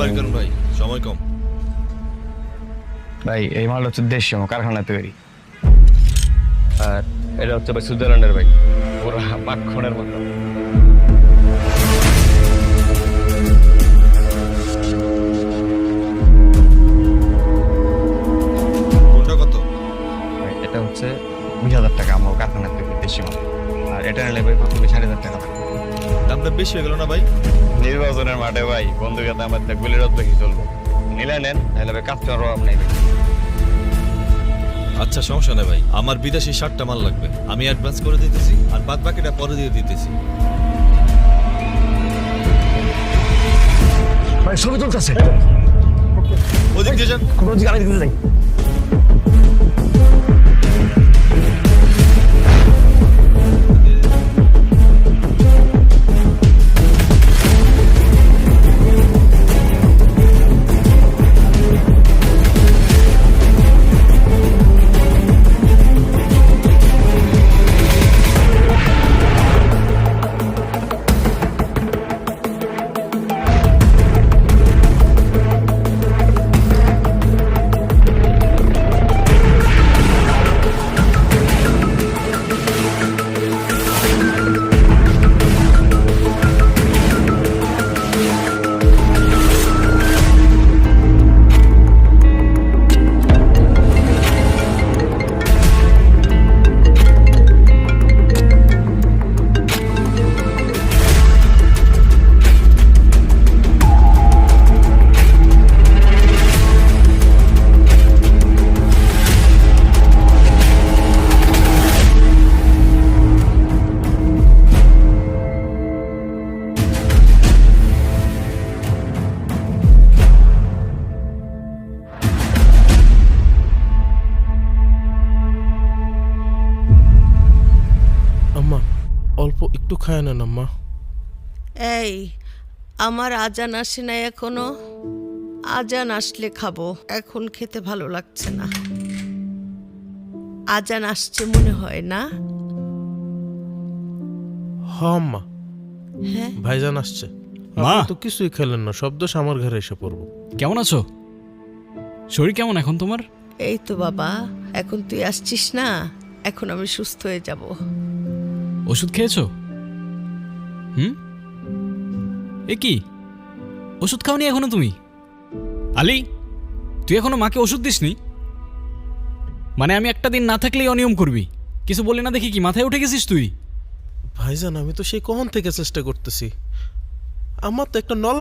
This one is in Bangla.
তাড়াতাড়ি করুন ভাই, সময় কম। ভাই এই মাল হচ্ছে দেশীয় কারখানা তৈরি, আর এটা হচ্ছে ভাই সুইজারল্যান্ডের ভাই, পুরো মাখনের মতো। কোনটা কত? ভাই এটা হচ্ছে 20,000 টাকা আমার কারখানা তৈরি দেশি মাল, আর এটা নিলে ভাই প্রতি 4,500 টাকা। দামটা বেশি হয়ে গেল না ভাই? নির্বাচনের মাঠে ভাই বন্ধুকে আমার গুলির রোদ দেখি চলবো, নিলে নেন তাহলে ভাই কাস্টমার অভাব নাই ভাই। আচ্ছা সমস্যা নেই ভাই, আমার বিদেশি 60টা মাল লাগবে, আমি অ্যাডভান্স করে দিতেছি আর বাদ বাকিটা পরে দিয়ে দিতেছি। ভাই ছবি তুলতেছে, ওদিক দিয়ে যান। আমরা গাড়ি দিতে যাই। আম্মা অল্প একটু খায় না আম্মা। এই আমার আজান আসে না এখনো, আজান আসলে খাবো, এখন খেতে ভালো লাগছে না। আজান আসছে মনে হয় না? হ আম্মা, হ্যাঁ ভাইজান আসছে। মা! আপনি তো কিছুই খেলেন না, সব দোষ আমার ঘরে এসে পড়বো। কেমন আছো? শরীর কেমন এখন তোমার? এই তো বাবা, এখন তুই আসছিস না, এখন আমি সুস্থ হয়ে যাব। ওষুধ খেয়েছো? এ কি ওষুধ খাওনি এখনো তুমি? আলী, তুই এখনো মাকে ওষুধ দিসনি? মানে আমি একটা দিন না থাকলেই অনিয়ম করবি, কিছু বলি না দেখি কি মাথায় উঠে গেছিস তুই? ভাইজান আমি তো সেই কখন থেকে চেষ্টা করতেছি, আমার তো একটা নল